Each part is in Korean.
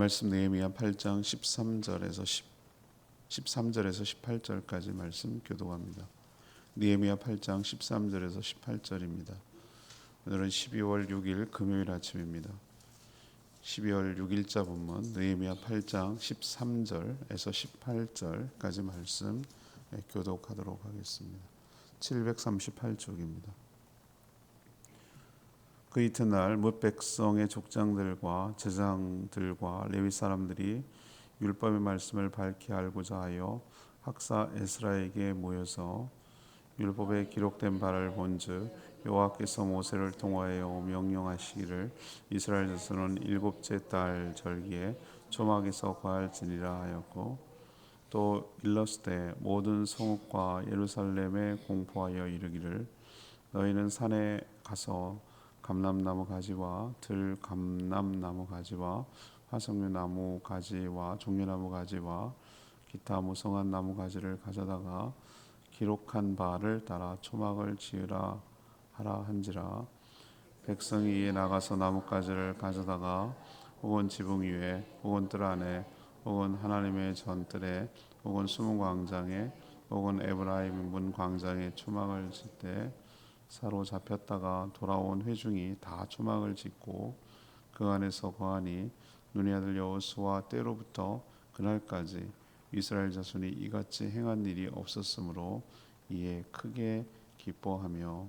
말씀 느헤미야 8장 13절에서 18절까지 말씀 교독합니다. 느헤미야 8장 13절에서 18절입니다. 오늘은 12월 6일 금요일 아침입니다. 12월 6일자 본문 느헤미야 8장 13절에서 18절까지 말씀 교독하도록 하겠습니다. 738쪽입니다. 그 이튿날 뭇 백성의 족장들과 제사장들과 레위 사람들이 율법의 말씀을 밝히 알고자 하여 학사 에스라에게 모여서 율법에 기록된 바를 본즉 여호와께서 모세를 통하여 명령하시기를 이스라엘 자손은 일곱째 달 절기에 초막에서 거할지니라 하였고, 또 일렀을 모든 성읍과 예루살렘에 공포하여 이르기를 너희는 산에 가서 감람나무 가지와 들감람나무 가지와 화석류 나무 가지와 종려나무 가지와 기타 무성한 나무 가지를 가져다가 기록한 바를 따라 초막을 지으라 하라 한지라. 백성이 이에 나가서 나뭇가지를 가져다가 혹은 지붕 위에 혹은 뜰 안에 혹은 하나님의 전뜰에 혹은 수문 광장에 혹은 에브라임 문 광장에 초막을 질 때 사로잡혔다가 돌아온 회중이 다 초막을 짓고 그 안에서 거하니 눈의 아들 여호수아 때로부터 그날까지 이스라엘 자손이 이같이 행한 일이 없었으므로 이에 크게 기뻐하며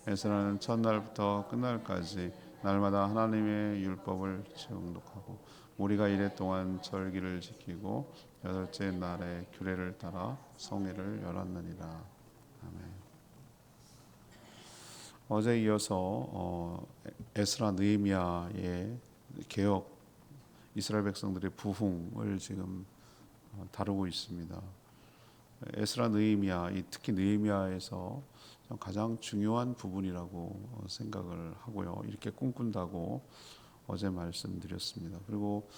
에스라는 첫날부터 끝날까지 날마다 하나님의 율법을 정독하고 우리가 이래 동안 절기를 지키고 여덟째 날에 규례를 따라 성회를 열었느니라. 아멘. 어제 이어서 에스라 느헤미야의 개혁, 이스라엘 백성들의 부흥을 지금 다루고 있습니다. 에스라 느헤미야, 특히 느헤미야에서 가장 중요한 부분이라고 생각을 하고요. 이렇게 꿈꾼다고 어제 말씀드렸습니다. 그리고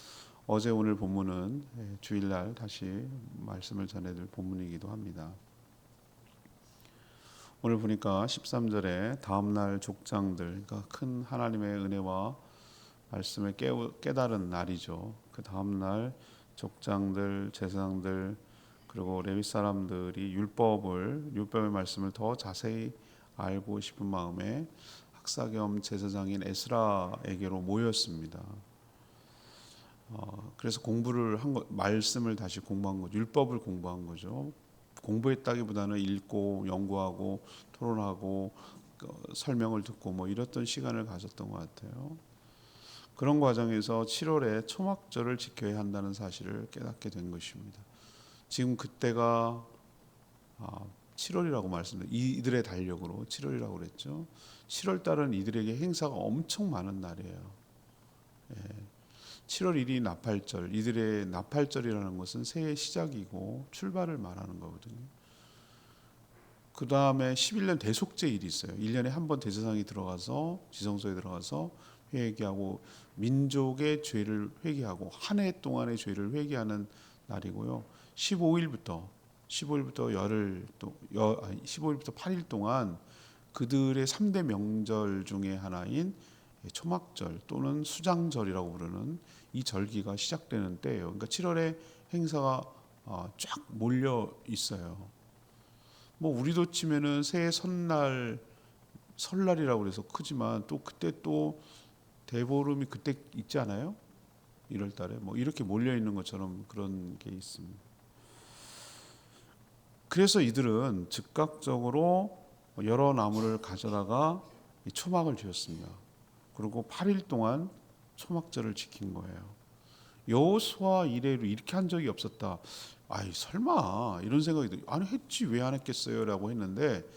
어제 오늘 본문은 주일날 다시 말씀을 전해드릴 본문이기도 합니다. 오늘 보니까 13절에 다음날 족장들, 그러니까 큰 하나님의 은혜와 말씀을 깨달은 날이죠. 그 다음날 족장들, 제사장들, 그리고 레위 사람들이 율법의 말씀을 더 자세히 알고 싶은 마음에 학사 겸 제사장인 에스라에게로 모였습니다. 그래서 말씀을 다시 공부한 거죠. 율법을 공부한 거죠. 공부했다기보다는 읽고 연구하고 토론하고 설명을 듣고 이랬던 시간을 가졌던 것 같아요. 그런 과정에서 7월에 초막절을 지켜야 한다는 사실을 깨닫게 된 것입니다. 지금 그때가 7월이라고 말씀드렸죠. 이들의 달력으로 7월이라고 그랬죠. 7월 달은 이들에게 행사가 엄청 많은 날이에요. 7월 1일이 나팔절, 이들의 나팔절이라는 것은 새해 시작이고 출발을 말하는 거거든요. 그 다음에 11년 대속죄일이 있어요. 1년에 한 번 대제사장이 들어가서 지성소에 들어가서 회개하고 민족의 죄를 회개하고 한 해 동안의 죄를 회개하는 날이고요. 15일부터 8일 동안 그들의 3대 명절 중에 하나인 초막절 또는 수장절이라고 부르는 이 절기가 시작되는 때예요. 그러니까 7월에 행사가 쫙 몰려 있어요. 우리도 치면은 새해 설날이라고 그래서 크지만 또 그때 또 대보름이 그때 있지 않아요? 1월 달에 이렇게 몰려 있는 것처럼 그런 게 있습니다. 그래서 이들은 즉각적으로 여러 나무를 가져다가 초막을 지었습니다. 그리고 8일 동안 초막절을 지킨 거예요. 여호수아 이래로 이렇게 한 적이 없었다. 설마 이런 생각이 들어요. 아니 했지 왜 안 했겠어요? 라고 했는데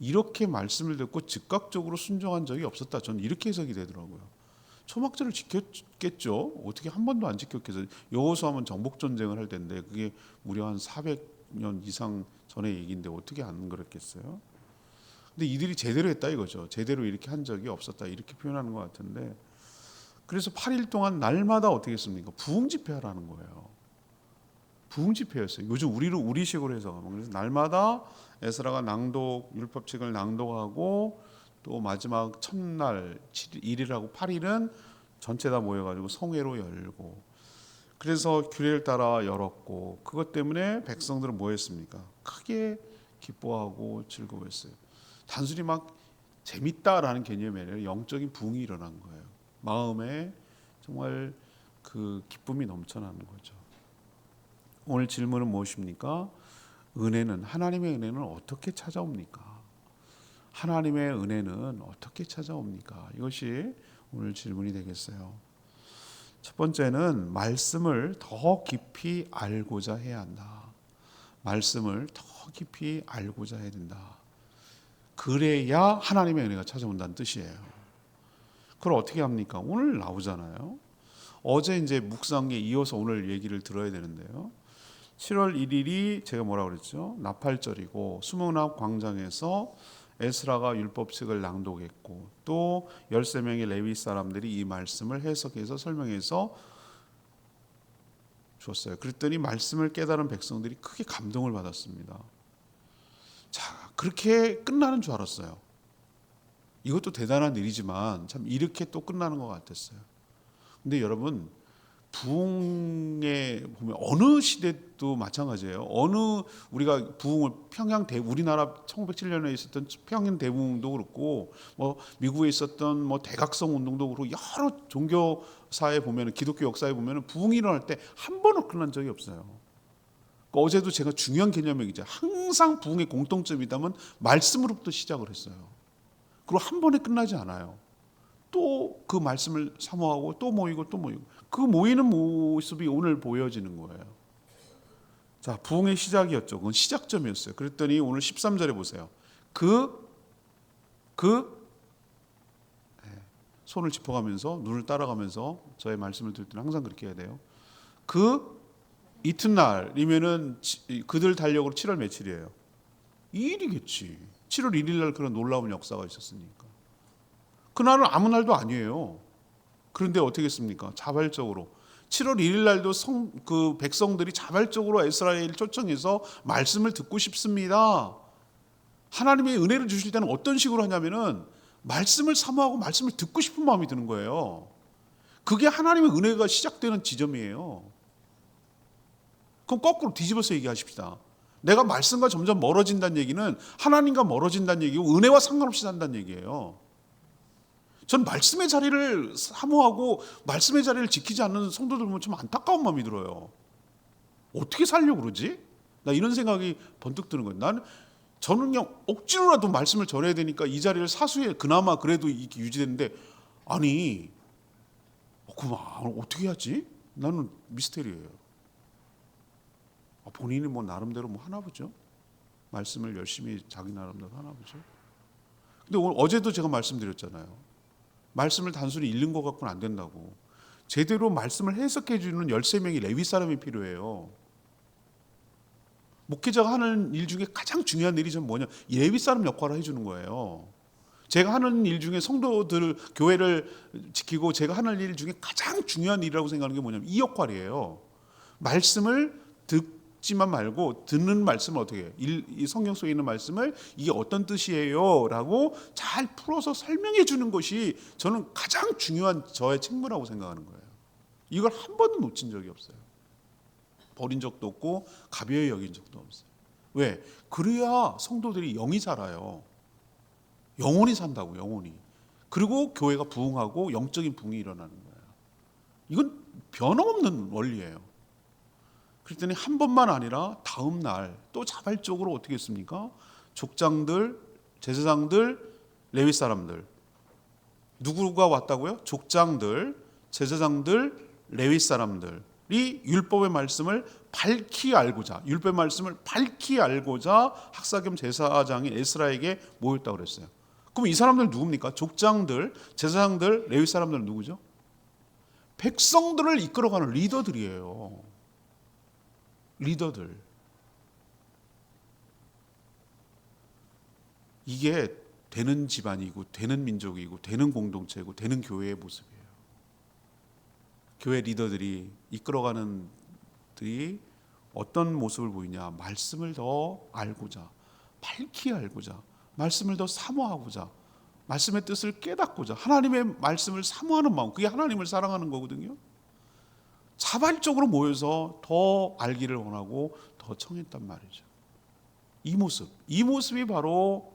이렇게 말씀을 듣고 즉각적으로 순종한 적이 없었다. 저는 이렇게 해석이 되더라고요. 초막절을 지켰겠죠. 어떻게 한 번도 안 지켰겠어요. 여호수아는 정복전쟁을 할 텐데 그게 무려 한 400년 이상 전의 얘기인데 어떻게 안 그랬겠어요. 근데 이들이 제대로 했다 이거죠. 제대로 이렇게 한 적이 없었다 이렇게 표현하는 것 같은데, 그래서 8일 동안 날마다 어떻게 했습니까? 부흥집회하라는 거예요. 부흥집회였어요. 요즘 우리식으로 해서 그래서 날마다 에스라가 율법책을 낭독하고 또 마지막 첫날 7일이라고 8일은 전체 다 모여가지고 성회로 열고 그래서 규례를 따라 열었고 그것 때문에 백성들은 뭐 했습니까? 크게 기뻐하고 즐거워했어요. 단순히 막 재밌다라는 개념이 아니라 영적인 부흥이 일어난 거예요. 마음에 정말 그 기쁨이 넘쳐나는 거죠. 오늘 질문은 무엇입니까? 은혜는, 하나님의 은혜는 어떻게 찾아옵니까? 하나님의 은혜는 어떻게 찾아옵니까? 이것이 오늘 질문이 되겠어요. 첫 번째는 말씀을 더 깊이 알고자 해야 한다. 말씀을 더 깊이 알고자 해야 된다. 그래야 하나님의 은혜가 찾아온다는 뜻이에요. 그걸 어떻게 합니까? 오늘 나오잖아요. 어제 이제 묵상에 이어서 오늘 얘기를 들어야 되는데요. 7월 1일이 제가 뭐라고 그랬죠? 나팔절이고 수문학 광장에서 에스라가 율법책을 낭독했고 또 13명의 레위 사람들이 이 말씀을 해석해서 설명해서 줬어요. 그랬더니 말씀을 깨달은 백성들이 크게 감동을 받았습니다. 자, 그렇게 끝나는 줄 알았어요. 이것도 대단한 일이지만 참 이렇게 또 끝나는 것 같았어요. 근데 여러분, 부흥에 보면 어느 시대도 마찬가지예요. 어느 우리가 부흥을 우리나라 1907년에 있었던 평양 대부흥도 그렇고 뭐 미국에 있었던 뭐 대각성 운동도 그렇고 여러 종교사에 보면은 기독교 역사에 보면은 부흥이 일어날 때 한 번은 끝난 적이 없어요. 그러니까 어제도 제가 중요한 개념 얘기죠. 항상 부흥의 공통점이 있다면 말씀으로부터 시작을 했어요. 그리고 한 번에 끝나지 않아요. 또 그 말씀을 사모하고 또 모이고 또 모이고 그 모이는 모습이 오늘 보여지는 거예요. 자, 부흥의 시작이었죠. 그건 시작점이었어요. 그랬더니 오늘 13절에 보세요. 손을 짚어가면서 눈을 따라가면서 저의 말씀을 들을 때는 항상 그렇게 해야 돼요. 그 이튿날이면은 그들 달력으로 7월 며칠이에요? 2일이겠지. 7월 1일 날 그런 놀라운 역사가 있었으니까. 그날은 아무 날도 아니에요. 그런데 어떻게 했습니까? 자발적으로 7월 1일 날도 그 백성들이 자발적으로 이스라엘을 초청해서 말씀을 듣고 싶습니다. 하나님의 은혜를 주실 때는 어떤 식으로 하냐면은 말씀을 사모하고 말씀을 듣고 싶은 마음이 드는 거예요. 그게 하나님의 은혜가 시작되는 지점이에요. 그럼 거꾸로 뒤집어서 얘기하십시다. 내가 말씀과 점점 멀어진다는 얘기는 하나님과 멀어진다는 얘기고 은혜와 상관없이 산다는 얘기예요. 전 말씀의 자리를 사모하고 말씀의 자리를 지키지 않는 성도들 보면 좀 안타까운 마음이 들어요. 어떻게 살려고 그러지? 나 이런 생각이 번뜩 드는 거예요. 저는 그냥 억지로라도 말씀을 전해야 되니까 이 자리를 사수해 그나마 그래도 이렇게 유지되는데 아니 그럼 어떻게 하지? 나는 미스테리예요. 본인이 뭐 나름대로 뭐 하나 보죠. 말씀을 열심히 자기 나름대로 하나 보죠. 근데 오늘 어제도 제가 말씀드렸잖아요. 말씀을 단순히 읽는 것 갖고는 안 된다고. 제대로 말씀을 해석해 주는 13명의 레위 사람이 필요해요. 목회자가 하는 일 중에 가장 중요한 일이 좀 뭐냐? 이 레위 사람 역할을 해주는 거예요. 제가 하는 일 중에 성도들 교회를 지키고 제가 하는 일 중에 가장 중요한 일이라고 생각하는 게 뭐냐면 이 역할이에요. 말씀을 듣지만 말고 듣는 말씀을 어떻게 해요? 이 성경 속에 있는 말씀을 이게 어떤 뜻이에요? 라고 잘 풀어서 설명해 주는 것이 저는 가장 중요한 저의 책무라고 생각하는 거예요. 이걸 한 번도 놓친 적이 없어요. 버린 적도 없고 가벼이 여긴 적도 없어요. 왜? 그래야 성도들이 영이 살아요. 영원히 산다고, 영원히. 그리고 교회가 부흥하고 영적인 부흥이 일어나는 거예요. 이건 변함없는 원리예요. 그랬더니 한 번만 아니라 다음 날 또 자발적으로 어떻게 했습니까? 족장들, 제사장들, 레위 사람들. 누구가 왔다고요? 족장들, 제사장들, 레위 사람들이 율법의 말씀을 밝히 알고자, 율법의 말씀을 밝히 알고자 학사 겸 제사장인 에스라에게 모였다고 그랬어요. 그럼 이 사람들 누굽니까? 족장들, 제사장들, 레위 사람들은 누구죠? 백성들을 이끌어가는 리더들이에요. 리더들. 이게 되는 집안이고 되는 민족이고 되는 공동체고 되는 교회의 모습이에요. 교회 리더들이 이끌어가는 들이 어떤 모습을 보이냐? 말씀을 더 알고자, 밝히 알고자, 말씀을 더 사모하고자, 말씀의 뜻을 깨닫고자, 하나님의 말씀을 사모하는 마음, 그게 하나님을 사랑하는 거거든요. 자발적으로 모여서 더 알기를 원하고 더 청했단 말이죠. 이 모습이 바로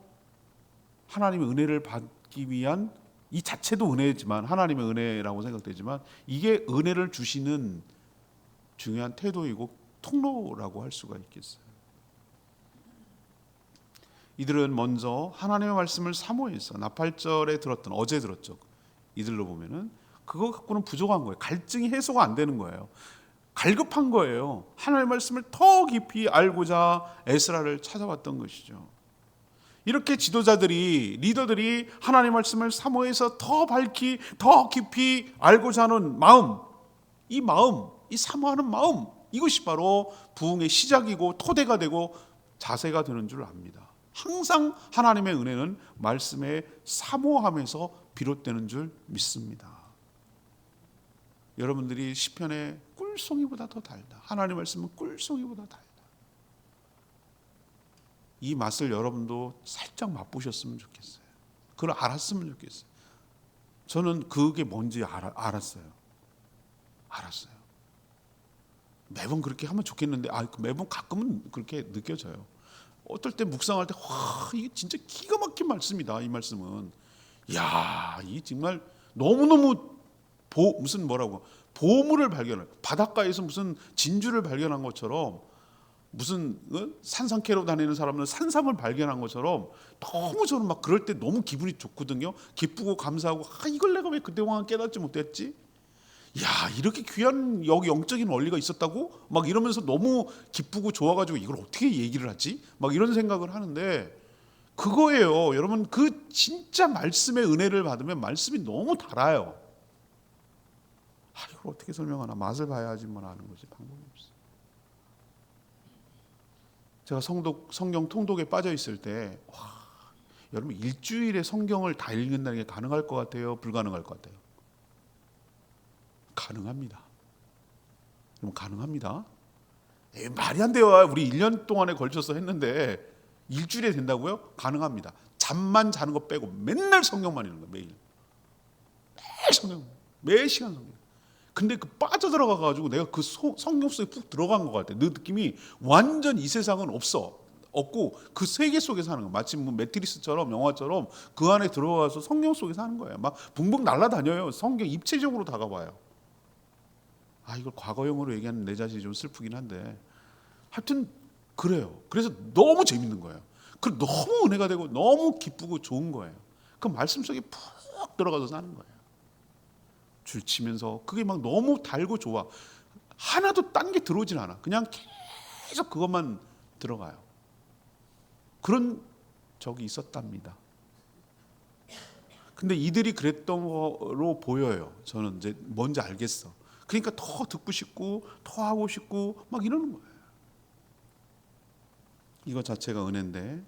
하나님의 은혜를 받기 위한, 이 자체도 은혜지만 하나님의 은혜라고 생각되지만 이게 은혜를 주시는 중요한 태도이고 통로라고 할 수가 있겠어요. 이들은 먼저 하나님의 말씀을 사모해서 나팔절에 들었던, 어제 들었죠. 이들로 보면은 그거 갖고는 부족한 거예요. 갈증이 해소가 안 되는 거예요. 갈급한 거예요. 하나님의 말씀을 더 깊이 알고자 에스라를 찾아왔던 것이죠. 이렇게 지도자들이, 리더들이 하나님의 말씀을 사모해서 더 밝히, 더 깊이 알고자 하는 마음, 이 사모하는 마음, 이것이 바로 부흥의 시작이고 토대가 되고 자세가 되는 줄 압니다. 항상 하나님의 은혜는 말씀의 사모함에서 비롯되는 줄 믿습니다. 여러분들이 시편에 꿀송이보다 더 달다, 하나님의 말씀은 꿀송이보다 달다, 이 맛을 여러분도 살짝 맛보셨으면 좋겠어요. 그걸 알았으면 좋겠어요. 저는 그게 뭔지 알았어요. 매번 그렇게 하면 좋겠는데 매번 가끔은 그렇게 느껴져요. 어떨 때 묵상할 때 이게 진짜 기가 막힌 말씀이다. 이 말씀은 이 정말 너무너무 무슨 보물을 발견할, 바닷가에서 무슨 진주를 발견한 것처럼, 무슨 산삼캐로 다니는 사람은 산삼을 발견한 것처럼 너무 저는 막 그럴 때 너무 기분이 좋거든요. 기쁘고 감사하고 이걸 내가 왜 그때만 깨닫지 못했지? 이렇게 귀한 여기 영적인 원리가 있었다고? 막 이러면서 너무 기쁘고 좋아가지고 이걸 어떻게 얘기를 하지? 막 이런 생각을 하는데 그거예요. 여러분, 그 진짜 말씀의 은혜를 받으면 말씀이 너무 달아요. 이걸 어떻게 설명하나? 맛을 봐야지 뭐 아는 거지. 방법이 없어. 제가 성경 통독에 빠져 있을 때 여러분 일주일에 성경을 다 읽는다는 게 가능할 것 같아요? 불가능할 것 같아요? 가능합니다. 여러분 가능합니다. 말이 안 돼요. 우리 1년 동안에 걸쳐서 했는데 일주일에 된다고요? 가능합니다. 잠만 자는 거 빼고 맨날 성경만 읽는 거예요. 매일 성경, 매 시간 성경. 근데 그 빠져들어가 가지고 내가 그 성경 속에 푹 들어간 것 같아. 그 느낌이 완전 이 세상은 없고 그 세계 속에 사는 거야. 마치 뭐 매트리스처럼, 영화처럼 그 안에 들어가서 성경 속에 사는 거예요. 막 붕붕 날아다녀요. 성경 입체적으로 다가봐요. 이걸 과거형으로 얘기하는 내 자신이 좀 슬프긴 한데 하여튼 그래요. 그래서 너무 재밌는 거예요. 그 너무 은혜가 되고 너무 기쁘고 좋은 거예요. 그 말씀 속에 푹 들어가서 사는 거예요. 줄 치면서 그게 막 너무 달고 좋아. 하나도 딴 게 들어오진 않아. 그냥 계속 그것만 들어가요. 그런 적이 있었답니다. 근데 이들이 그랬던 거로 보여요. 저는 이제 뭔지 알겠어. 그러니까 더 듣고 싶고 더 하고 싶고 막 이러는 거예요. 이거 자체가 은혜인데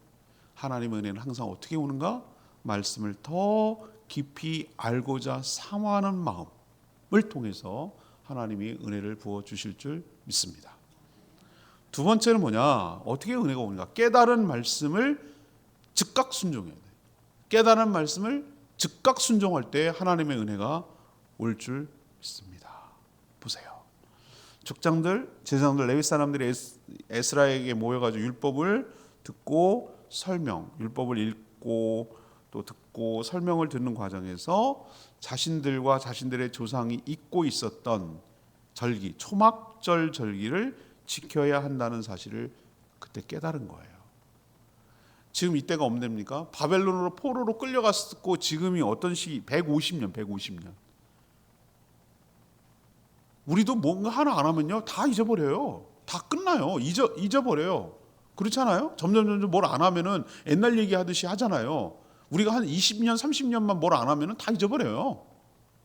하나님의 은혜는 항상 어떻게 오는가? 말씀을 더 깊이 알고자 사모하는 마음을 통해서 하나님이 은혜를 부어주실 줄 믿습니다. 두 번째는 뭐냐? 어떻게 은혜가 오는가? 깨달은 말씀을 즉각 순종해야 돼. 깨달은 말씀을 즉각 순종할 때 하나님의 은혜가 올 줄 믿습니다. 보세요. 족장들, 제사장들, 레위 사람들이 에스라에게 모여가지고 율법을 듣고 율법을 읽고 또 듣고 설명을 듣는 과정에서 자신들과 자신들의 조상이 잊고 있었던 절기, 초막절 절기를 지켜야 한다는 사실을 그때 깨달은 거예요. 지금 이때가 언제입니까? 바벨론으로 포로로 끌려갔고 지금이 어떤 시기? 150년. 우리도 뭔가 하나 안 하면요 다 잊어버려요. 다 끝나요. 잊어버려요. 그렇잖아요. 점점 뭘 안 하면은 옛날 얘기하듯이 하잖아요. 우리가 한 20년 30년만 뭘 안 하면은 다 잊어버려요.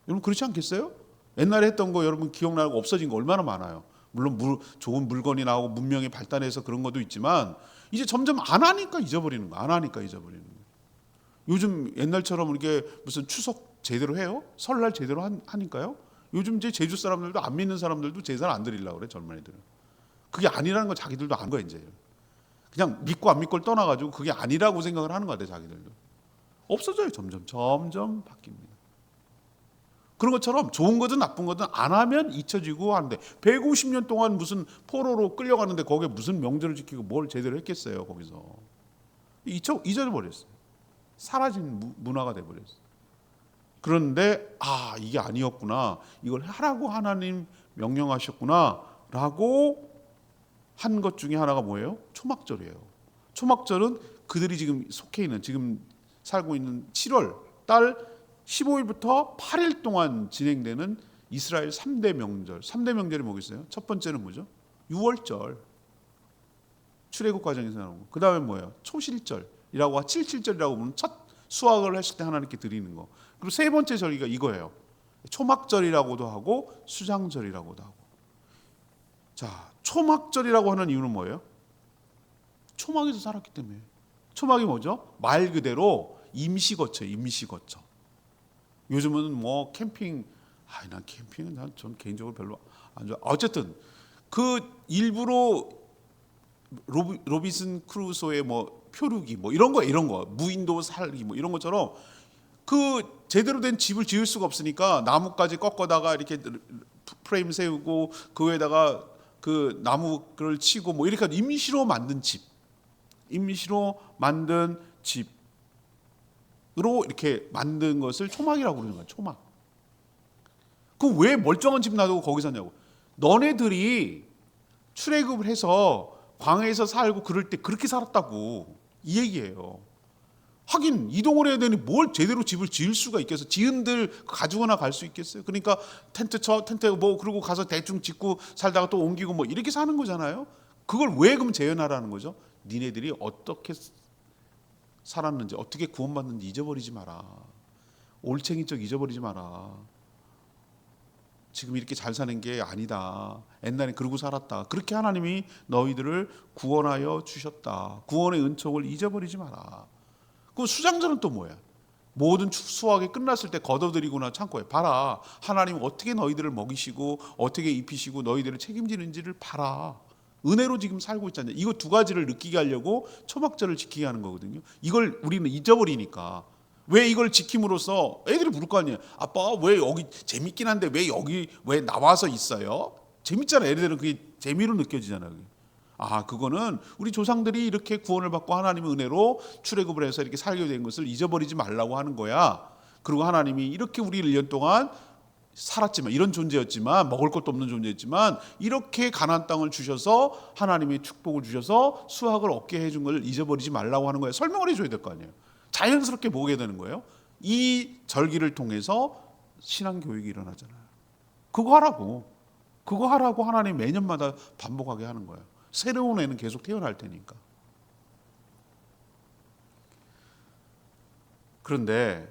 여러분 그렇지 않겠어요? 옛날에 했던 거 여러분 기억나고 없어진 거 얼마나 많아요. 물론 좋은 물건이 나오고 문명이 발달해서 그런 것도 있지만 이제 점점 안 하니까 잊어버리는 거. 요즘 옛날처럼 이렇게 무슨 추석 제대로 해요? 설날 제대로 하니까요? 요즘 이제 제주 사람들도 안 믿는 사람들도 제사를 안 드리려고 그래. 젊은 애들은. 그게 아니라는 거 자기들도 안 거야 이제. 그냥 믿고 안 믿고를 떠나가지고 그게 아니라고 생각을 하는 거 같아 자기들도. 없어져요. 점점 바뀝니다. 그런 것처럼 좋은 거든 나쁜 거든 안 하면 잊혀지고 하는데 150년 동안 무슨 포로로 끌려가는데 거기에 무슨 명절을 지키고 뭘 제대로 했겠어요. 거기서 잊어버렸어요. 사라진 문화가 돼버렸어요. 그런데 이게 아니었구나, 이걸 하라고 하나님 명령하셨구나 라고 한 것 중에 하나가 뭐예요? 초막절이에요. 초막절은 그들이 지금 속해 있는, 지금 살고 있는 7월 달 15일부터 8일 동안 진행되는 이스라엘 3대 명절. 3대 명절이 뭐겠어요? 첫 번째는 뭐죠? 유월절, 출애굽 과정에서 나오는 거. 그 다음에 뭐예요? 초실절이라고, 칠칠절이라고 부르는 첫 수확을 했을 때 하나님께 드리는 거. 그리고 세 번째 절기가 이거예요. 초막절이라고도 하고 수장절이라고도 하고. 자, 초막절이라고 하는 이유는 뭐예요? 초막에서 살았기 때문에. 초막이 뭐죠? 말 그대로 임시거처예요. 임시거처. 요즘은 뭐 캠핑, 난 캠핑은 전 개인적으로 별로 안 좋아. 어쨌든 그 일부러 로빈슨 크루소의 뭐 표류기 뭐 이런 거 무인도 살기 뭐 이런 것처럼 그 제대로 된 집을 지을 수가 없으니까 나무까지 꺾어다가 이렇게 프레임 세우고 그 위에다가 그 나무를 치고 뭐 이렇게 임시로 만든 집, 임시로 만든 집으로 이렇게 만든 것을 초막이라고 그러는 거예요. 초막. 그 왜 멀쩡한 집 놔두고 거기 사냐고. 너네들이 출애굽을 해서 광야에서 살고 그럴 때 그렇게 살았다고, 이 얘기예요. 하긴 이동을 해야 되니 뭘 제대로 집을 지을 수가 있겠어? 지은들 가지고나 갈 수 있겠어요? 그러니까 텐트 뭐 그러고 가서 대충 짓고 살다가 또 옮기고 뭐 이렇게 사는 거잖아요. 그걸 왜 그럼 재현하라는 거죠? 니네들이 어떻게 살았는지, 어떻게 구원받는지 잊어버리지 마라. 올챙이 쪽 잊어버리지 마라. 지금 이렇게 잘 사는 게 아니다. 옛날에 그러고 살았다. 그렇게 하나님이 너희들을 구원하여 주셨다. 구원의 은총을 잊어버리지 마라. 그 수장절은 또 뭐야? 모든 수확이 끝났을 때 걷어들이거나 창고에 봐라. 하나님 어떻게 너희들을 먹이시고 어떻게 입히시고 너희들을 책임지는지를 봐라. 은혜로 지금 살고 있잖아요. 이거 두 가지를 느끼게 하려고 초막절을 지키게 하는 거거든요. 이걸 우리는 잊어버리니까. 왜 이걸 지킴으로써 애들이 물을 거 아니에요. 아빠 왜 여기 재밌긴 한데 왜 여기 왜 나와서 있어요? 재밌잖아요. 애들은 그게 재미로 느껴지잖아요. 그거는 우리 조상들이 이렇게 구원을 받고 하나님의 은혜로 출애굽을 해서 이렇게 살게 된 것을 잊어버리지 말라고 하는 거야. 그리고 하나님이 이렇게 우리 1년 동안 살았지만, 이런 존재였지만, 먹을 것도 없는 존재였지만 이렇게 가나안 땅을 주셔서 하나님의 축복을 주셔서 수확을 얻게 해준 걸 잊어버리지 말라고 하는 거예요. 설명을 해줘야 될 거 아니에요. 자연스럽게 보게 되는 거예요. 이 절기를 통해서 신앙교육이 일어나잖아요. 그거 하라고 하나님 매년마다 반복하게 하는 거예요. 새로운 애는 계속 태어날 테니까. 그런데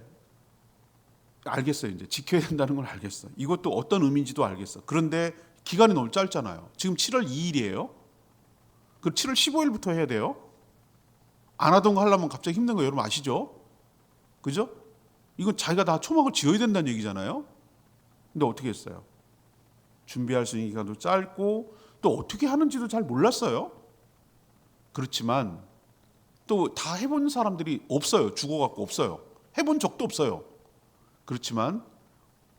알겠어요. 이제 지켜야 된다는 걸 알겠어. 이것도 어떤 의미인지도 알겠어. 그런데 기간이 너무 짧잖아요. 지금 7월 2일이에요. 그 7월 15일부터 해야 돼요. 안 하던 거 하려면 갑자기 힘든 거 여러분 아시죠? 그죠? 이건 자기가 다 초막을 지어야 된다는 얘기잖아요. 근데 어떻게 했어요? 준비할 수 있는 기간도 짧고 또 어떻게 하는지도 잘 몰랐어요. 그렇지만 또 다 해본 사람들이 없어요. 죽어갖고 없어요. 해본 적도 없어요. 그렇지만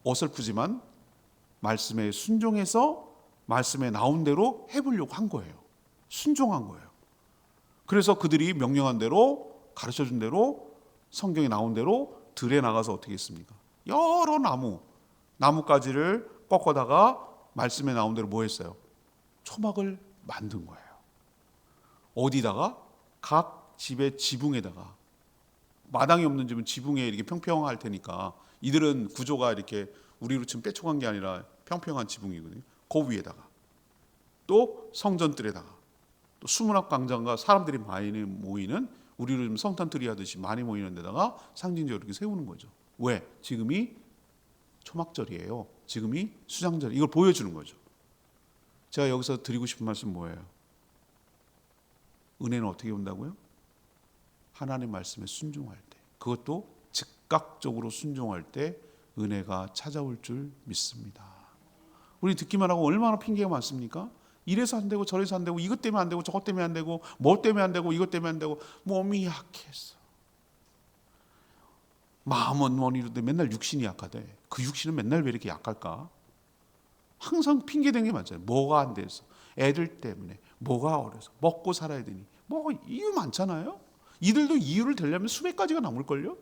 어설프지만 말씀에 순종해서 말씀에 나온 대로 해보려고 한 거예요. 순종한 거예요. 그래서 그들이 명령한 대로, 가르쳐준 대로, 성경에 나온 대로 들에 나가서 어떻게 했습니까? 여러 나뭇가지를 꺾어다가 말씀에 나온 대로 뭐 했어요? 초막을 만든 거예요. 어디다가? 각 집의 지붕에다가. 마당이 없는 집은 지붕에 이렇게 평평할 테니까, 이들은 구조가 이렇게 우리로 치면 빼촉한 게 아니라 평평한 지붕이거든요. 그 위에다가 또 성전뜰에다가 또 수문학 광장과 사람들이 많이 모이는, 우리로 좀 성탄트리 하듯이 많이 모이는 데다가 상징적으로 이렇게 세우는 거죠. 왜? 지금이 초막절이에요. 지금이 수장절. 이걸 보여주는 거죠. 제가 여기서 드리고 싶은 말씀 뭐예요? 은혜는 어떻게 온다고요? 하나님의 말씀에 순종할 때, 그것도 즉각적으로 순종할 때 은혜가 찾아올 줄 믿습니다. 우리 듣기만 하고 얼마나 핑계가 많습니까? 이래서 안 되고 저래서 안 되고 이것 때문에 안 되고 저것 때문에 안 되고 뭐 때문에 안 되고 이것 때문에 안 되고 몸이 약해서, 마음은 원이로되 맨날 육신이 약하대. 그 육신은 맨날 왜 이렇게 약할까? 항상 핑계대는 게 많잖아요. 뭐가 안 돼서, 애들 때문에, 뭐가 어려서, 먹고 살아야 되니, 뭐 이유 많잖아요. 이들도 이유를 대려면 수백 가지가 남을걸요.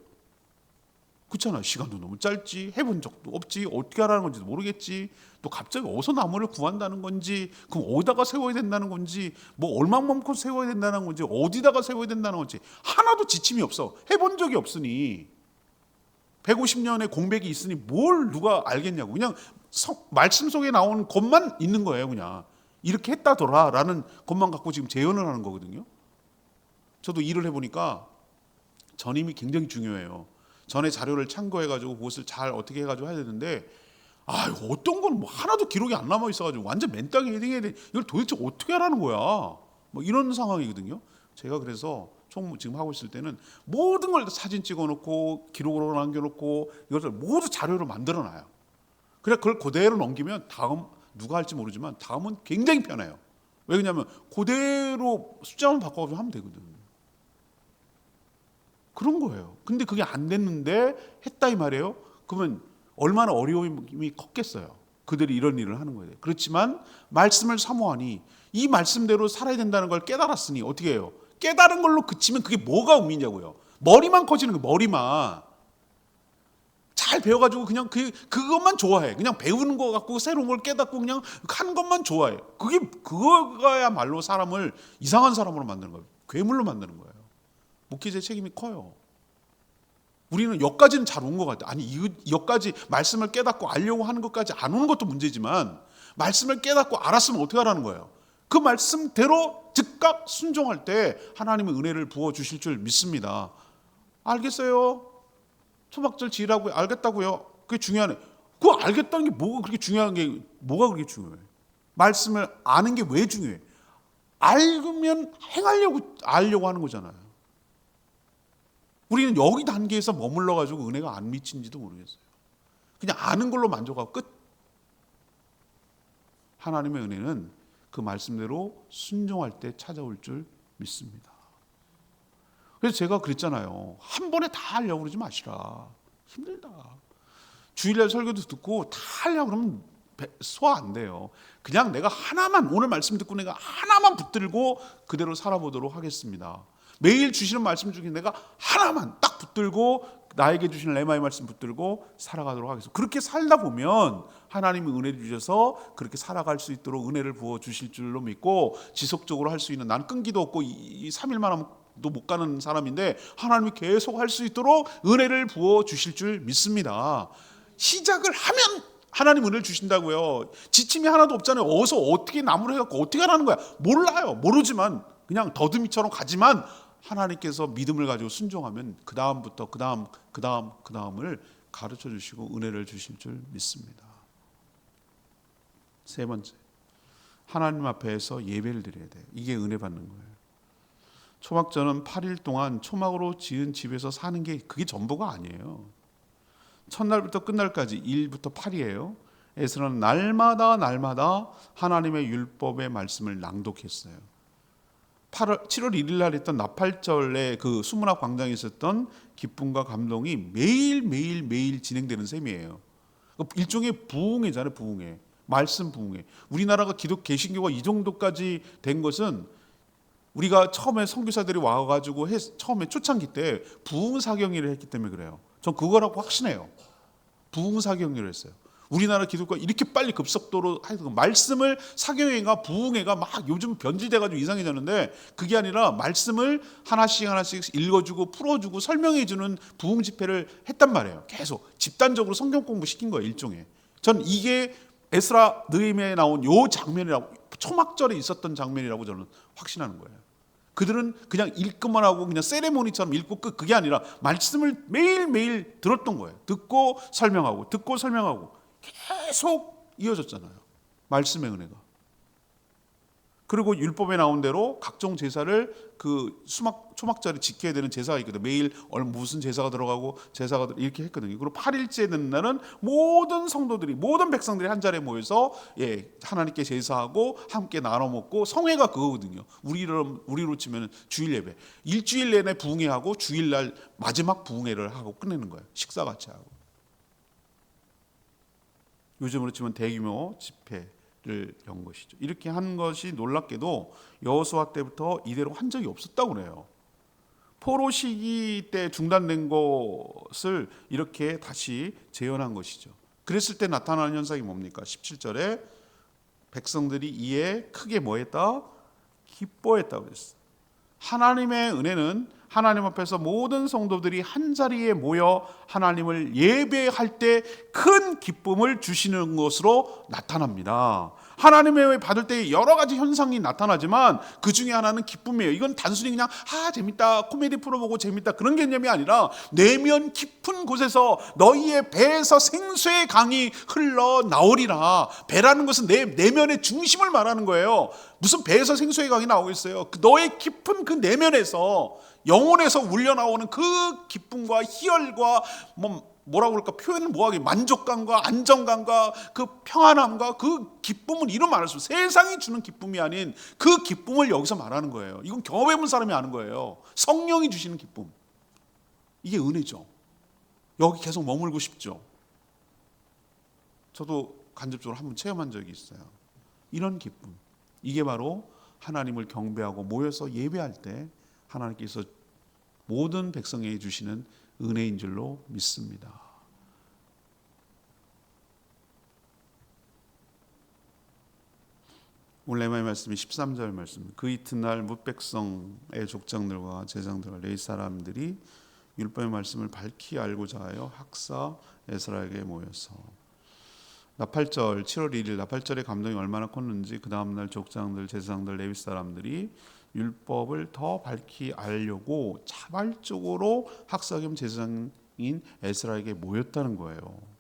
그렇잖아요. 시간도 너무 짧지, 해본 적도 없지, 어떻게 하라는 건지도 모르겠지, 또 갑자기 어디서 나무를 구한다는 건지, 그럼 어디다가 세워야 된다는 건지, 뭐 얼마만큼 세워야 된다는 건지, 어디다가 세워야 된다는 건지 하나도 지침이 없어. 해본 적이 없으니 150년의 공백이 있으니 뭘 누가 알겠냐고. 그냥 말씀 속에 나오는 것만 있는 거예요. 그냥 이렇게 했다더라라는 것만 갖고 지금 재현을 하는 거거든요. 저도 일을 해보니까 전임이 굉장히 중요해요. 전에 자료를 참고해가지고 그것을 잘 어떻게 해가지고 해야 되는데, 어떤 건 뭐 하나도 기록이 안 남아 있어가지고 완전 맨땅에 헤딩해야 돼. 이걸 도대체 어떻게 하라는 거야? 뭐 이런 상황이거든요. 제가 그래서 지금 하고 있을 때는 모든 걸 사진 찍어놓고 기록으로 남겨놓고 이것을 모두 자료로 만들어놔요. 그래 그걸 그대로 넘기면 다음 누가 할지 모르지만 다음은 굉장히 편해요. 왜 그러냐면 그대로 숫자만 바꿔가지고 하면 되거든. 그런 거예요. 근데 그게 안 됐는데 했다 이 말이에요. 그러면 얼마나 어려움이 컸겠어요. 그들이 이런 일을 하는 거예요. 그렇지만 말씀을 사모하니 이 말씀대로 살아야 된다는 걸 깨달았으니 어떻게 해요? 깨달은 걸로 그치면 그게 뭐가 의미냐고요. 머리만 커지는 거예요. 머리만. 잘 배워가지고 그냥 그것만 좋아해. 그냥 배우는 거 갖고 새로운 걸 깨닫고 그냥 한 것만 좋아해. 그거야말로 사람을 이상한 사람으로 만드는 거예요. 괴물로 만드는 거예요. 목회자의 책임이 커요. 우리는 여기까지는 잘 온 것 같아요. 아니 여기까지 말씀을 깨닫고 알려고 하는 것까지 안 오는 것도 문제지만 말씀을 깨닫고 알았으면 어떻게 하라는 거예요. 그 말씀대로 즉각 순종할 때 하나님의 은혜를 부어주실 줄 믿습니다. 알겠어요? 초막절 지으라고 알겠다고요? 그게 중요하네. 그거 알겠다는 게 뭐가 그렇게 중요한 게 뭐가 그렇게 중요해? 말씀을 아는 게 왜 중요해? 알면 알려고 하는 거잖아요. 우리는 여기 단계에서 머물러가지고 은혜가 안 미친지도 모르겠어요. 그냥 아는 걸로 만족하고 끝. 하나님의 은혜는 그 말씀대로 순종할 때 찾아올 줄 믿습니다. 그래서 제가 그랬잖아요. 한 번에 다 하려고 그러지 마시라. 힘들다. 주일날 설교도 듣고 다 하려고 그러면 소화 안 돼요. 그냥 내가 하나만, 오늘 말씀 듣고 내가 하나만 붙들고 그대로 살아보도록 하겠습니다. 매일 주시는 말씀 중에 내가 하나만 딱 붙들고 나에게 주시는 레마의 말씀 붙들고 살아가도록 하겠습니다. 그렇게 살다 보면 하나님이 은혜를 주셔서 그렇게 살아갈 수 있도록 은혜를 부어 주실 줄로 믿고 지속적으로 할 수 있는, 난 끈기도 없고 이 3일만 하면 도 못 가는 사람인데 하나님이 계속 할 수 있도록 은혜를 부어 주실 줄 믿습니다. 시작을 하면 하나님 은혜를 주신다고요. 지침이 하나도 없잖아요. 어디서 어떻게 나무를 해갖고 어떻게 하라는 거야. 몰라요. 모르지만 그냥 더듬이처럼 가지만 하나님께서 믿음을 가지고 순종하면 그 다음부터 그 다음을 가르쳐 주시고 은혜를 주실 줄 믿습니다. 세 번째, 하나님 앞에서 예배를 드려야 돼요. 이게 은혜 받는 거예요. 초막절은 8일 동안 초막으로 지은 집에서 사는 게 그게 전부가 아니에요. 첫날부터 끝날까지 1부터 8이에요. 에스라는 날마다 하나님의 율법의 말씀을 낭독했어요. 7월 1일 날 했던 나팔절에 그 수문학 광장에 있었던 기쁨과 감동이 매일 진행되는 셈이에요. 일종의 부흥회잖아요. 부흥회. 말씀 부흥회. 우리나라가 개신교가 이 정도까지 된 것은 우리가 처음에 선교사들이 와가지고 처음에 초창기 때 부흥사경회를 했기 때문에 그래요. 전 그거라고 확신해요. 부흥사경회를 했어요. 우리나라 기독교가 이렇게 빨리 급속도로 말씀을 사경회가 부흥회가 막 요즘 변질돼가지고 이상해졌는데 그게 아니라 말씀을 하나씩 읽어주고 풀어주고 설명해주는 부흥 집회를 했단 말이에요. 계속 집단적으로 성경 공부 시킨 거예요. 일종의. 전 이게 에스라 느헤미야에 나온 요 장면이라고, 초막절에 있었던 장면이라고 저는 확신하는 거예요. 그들은 그냥 읽기만 하고 그냥 세레모니처럼 읽고 끝, 그게 아니라 말씀을 매일 들었던 거예요. 듣고 설명하고 계속 이어졌잖아요. 말씀의 은혜가. 그리고 율법에 나온 대로 각종 제사를 그 초막절에 지켜야 되는 제사가 있거든요. 매일 무슨 제사가 들어가고 이렇게 했거든요. 그리고 8일째 되는 날은 모든 성도들이, 모든 백성들이 한 자리에 모여서 하나님께 제사하고 함께 나눠 먹고, 성회가 그거거든요. 우리로 치면 주일 예배. 일주일 내내 부흥회하고 주일날 마지막 부흥회를 하고 끝내는 거예요. 식사 같이 하고. 요즘으로 치면 대규모 집회를 연 것이죠. 이렇게 한 것이 놀랍게도 여호수아 때부터 이대로 한 적이 없었다고 그래요. 포로 시기 때 중단된 것을 이렇게 다시 재현한 것이죠. 그랬을 때 나타나는 현상이 뭡니까? 17절에 백성들이 이에 크게 뭐했다? 기뻐했다고 그랬어요. 하나님의 은혜는 하나님 앞에서 모든 성도들이 한자리에 모여 하나님을 예배할 때 큰 기쁨을 주시는 것으로 나타납니다. 하나님의 받을 때 여러 가지 현상이 나타나지만 그 중에 하나는 기쁨이에요. 이건 단순히 그냥 재밌다, 코미디 프로 보고 재밌다 그런 개념이 아니라 내면 깊은 곳에서 너희의 배에서 생수의 강이 흘러나오리라. 배라는 것은 내 내면의 중심을 말하는 거예요. 무슨 배에서 생수의 강이 나오겠어요? 너의 깊은 그 내면에서, 영혼에서 울려나오는 그 기쁨과 희열과 뭐라고 그럴까, 표현은 뭐하게, 만족감과 안정감과 그 평안함과 그 기쁨은 이루 말할 수 없어요. 세상이 주는 기쁨이 아닌 그 기쁨을 여기서 말하는 거예요. 이건 경험해본 사람이 아는 거예요. 성령이 주시는 기쁨, 이게 은혜죠. 여기 계속 머물고 싶죠. 저도 간접적으로 한번 체험한 적이 있어요. 이런 기쁨, 이게 바로 하나님을 경배하고 모여서 예배할 때 하나님께서 모든 백성에게 주시는 은혜인 줄로 믿습니다. 오늘 레마의 말씀이 13절 말씀. 그 이튿날 뭇백성의 족장들과 제장들과 레위 사람들이 율법의 말씀을 밝히 알고자 하여 학사 에스라에게 모여서, 나팔절 7월 1일 나팔절의 감동이 얼마나 컸는지 그 다음날 족장들, 제사장들, 레위 사람들이 율법을 더 밝히 알려고 자발적으로 학사 겸 제사장인 에스라에게 모였다는 거예요.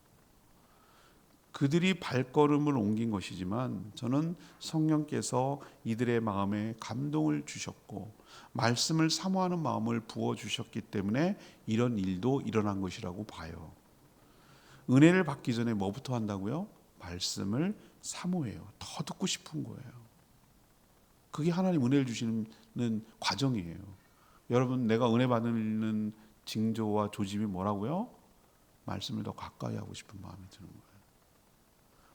그들이 발걸음을 옮긴 것이지만 저는 성령께서 이들의 마음에 감동을 주셨고 말씀을 사모하는 마음을 부어주셨기 때문에 이런 일도 일어난 것이라고 봐요. 은혜를 받기 전에 뭐부터 한다고요? 말씀을 사모해요. 더 듣고 싶은 거예요. 그게 하나님 은혜를 주시는 과정이에요. 여러분, 내가 은혜 받는 징조와 조짐이 뭐라고요? 말씀을 더 가까이 하고 싶은 마음이 드는 거예요.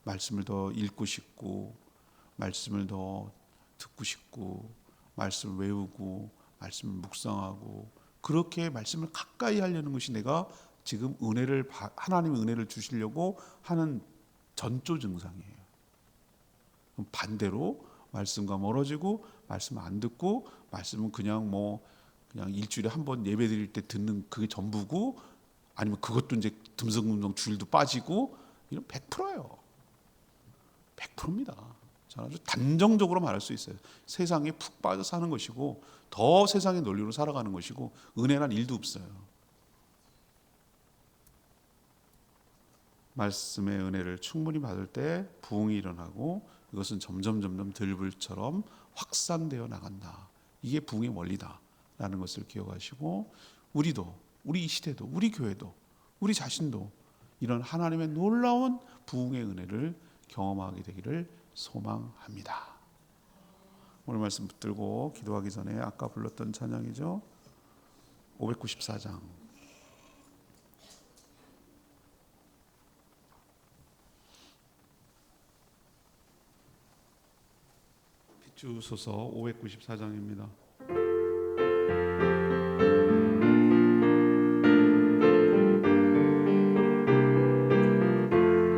말씀을 더 읽고 싶고, 말씀을 더 듣고 싶고, 말씀을 외우고, 말씀을 묵상하고, 그렇게 말씀을 가까이 하려는 것이 내가 지금 하나님의 은혜를 주시려고 하는 전조 증상이에요. 반대로 말씀과 멀어지고, 말씀 안 듣고, 말씀은 그냥 일주일에 한 번 예배 드릴 때 듣는 그게 전부고, 아니면 그것도 이제 듬성듬성 주일도 빠지고, 이런 100%예요. 100%입니다. 저는 아주 단정적으로 말할 수 있어요. 세상에 푹 빠져 사는 것이고, 더 세상의 논리로 살아가는 것이고, 은혜란 일도 없어요. 말씀의 은혜를 충분히 받을 때 부흥이 일어나고, 이것은 점점 들불처럼 확산되어 나간다. 이게 부흥의 원리다라는 것을 기억하시고, 우리도, 우리 시대도, 우리 교회도, 우리 자신도 이런 하나님의 놀라운 부흥의 은혜를 경험하게 되기를 소망합니다. 오늘 말씀 붙들고 기도하기 전에 아까 불렀던 찬양이죠. 594장. 주소서 594장입니다.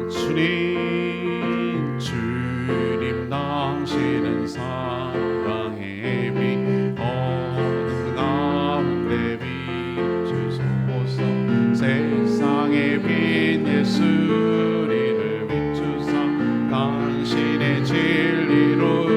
주님 당신은 사랑의 빛 어둠 가운데 비추소서. 세상의 빛 예수님을 비추사 당신의 진리로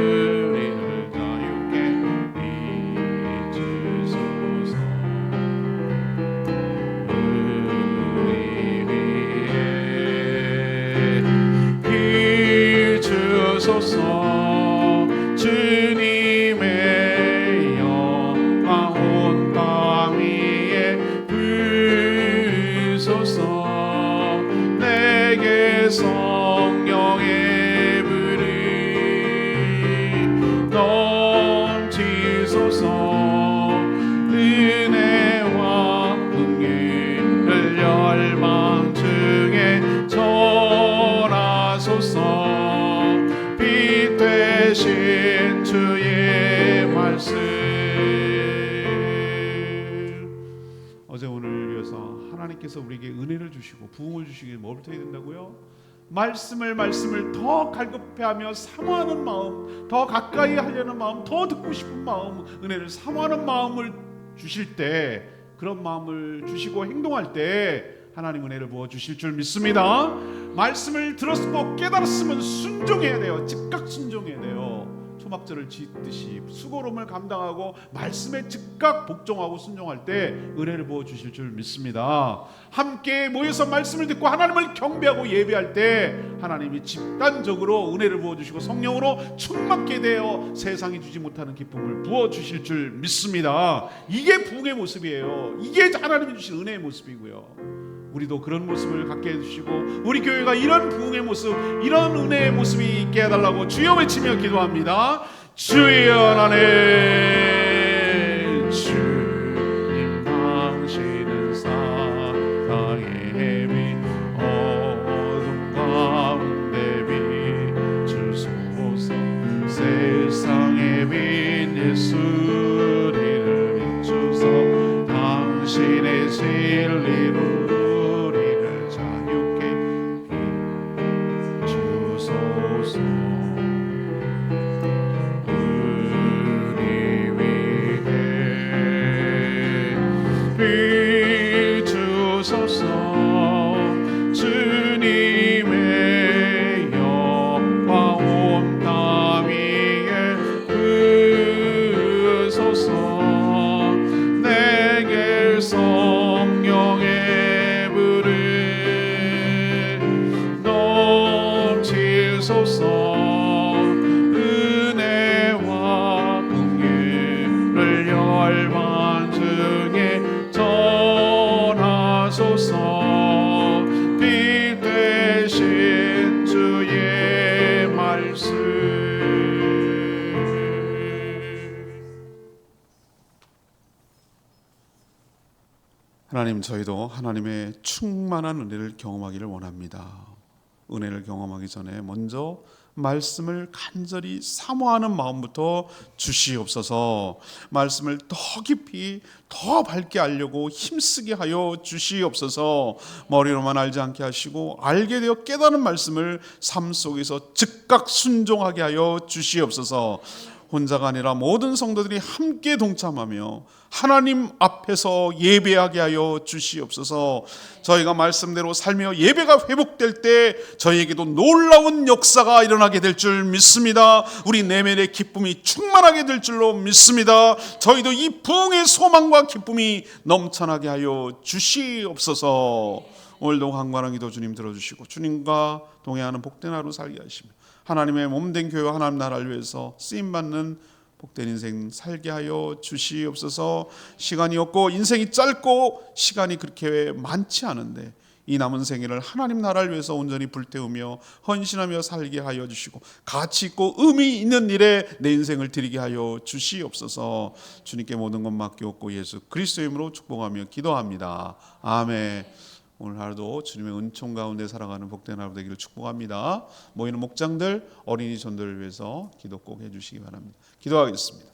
주님의 영광 온 땅 위에 부으소서. 내게 성령의 불이 넘치소서. 은혜와 긍휼을 열망 중에 전하 대신 주의 말씀. 어제 오늘 위해서 하나님께서 우리에게 은혜를 주시고 부흥을 주시기 뭐부터 해야 된다고요? 말씀을 더 갈급해하며 사모하는 마음, 더 가까이 하려는 마음, 더 듣고 싶은 마음, 은혜를 사모하는 마음을 주실 때, 그런 마음을 주시고 행동할 때 하나님 은혜를 부어주실 줄 믿습니다. 말씀을 들었고 깨달았으면 순종해야 돼요. 즉각 순종해야 돼요. 초막절을 짓듯이 수고로움을 감당하고 말씀에 즉각 복종하고 순종할 때 은혜를 부어주실 줄 믿습니다. 함께 모여서 말씀을 듣고 하나님을 경배하고 예배할 때 하나님이 집단적으로 은혜를 부어주시고 성령으로 충만케 되어 세상이 주지 못하는 기쁨을 부어주실 줄 믿습니다. 이게 부흥의 모습이에요. 이게 하나님이 주신 은혜의 모습이고요. 우리도 그런 모습을 갖게 해주시고 우리 교회가 이런 부흥의 모습, 이런 은혜의 모습이 있게 해달라고 주여 외치며 기도합니다. 주여 하나님, 주님 당신은 사랑의 빛, 어둠 가운데 비추소서. 세상의 빛 예수를 비추소. 당신의 진리로 주님의 영광 온 땅 위에 부으소서. 내게 성령의 불을 넘치소서. 은혜와 긍휼을 열방 중에 전하소서. 빛 대신 주의 말씀. 하나님, 저희도 하나님의 충만한 은혜를 경험하기를 원합니다. 은혜를 경험하기 전에 먼저 말씀을 간절히 사모하는 마음부터 주시옵소서. 말씀을 더 깊이 더 밝게 알려고 힘쓰게 하여 주시옵소서. 머리로만 알지 않게 하시고 알게 되어 깨달은 말씀을 삶 속에서 즉각 순종하게 하여 주시옵소서. 혼자가 아니라 모든 성도들이 함께 동참하며 하나님 앞에서 예배하게 하여 주시옵소서. 저희가 말씀대로 살며 예배가 회복될 때 저희에게도 놀라운 역사가 일어나게 될 줄 믿습니다. 우리 내면의 기쁨이 충만하게 될 줄로 믿습니다. 저희도 이 부흥의 소망과 기쁨이 넘쳐나게 하여 주시옵소서. 오늘도 간구하는 기도 주님 들어주시고 주님과 동행하는 복된 하루 살게 하시며 하나님의 몸된 교회와 하나님 나라를 위해서 쓰임받는 복된 인생 살게 하여 주시옵소서. 시간이 없고 인생이 짧고 시간이 그렇게 많지 않은데 이 남은 생애를 하나님 나라를 위해서 온전히 불태우며 헌신하며 살게 하여 주시고 가치 있고 의미 있는 일에 내 인생을 드리게 하여 주시옵소서. 주님께 모든 것 맡기옵고 예수 그리스도의 이름으로 축복하며 기도합니다. 아멘. 오늘 하루도 주님의 은총 가운데 살아가는 복된 하루 되기를 축복합니다. 모이는 목장들, 어린이 전도를 위해서 기도 꼭 해주시기 바랍니다. 기도하겠습니다.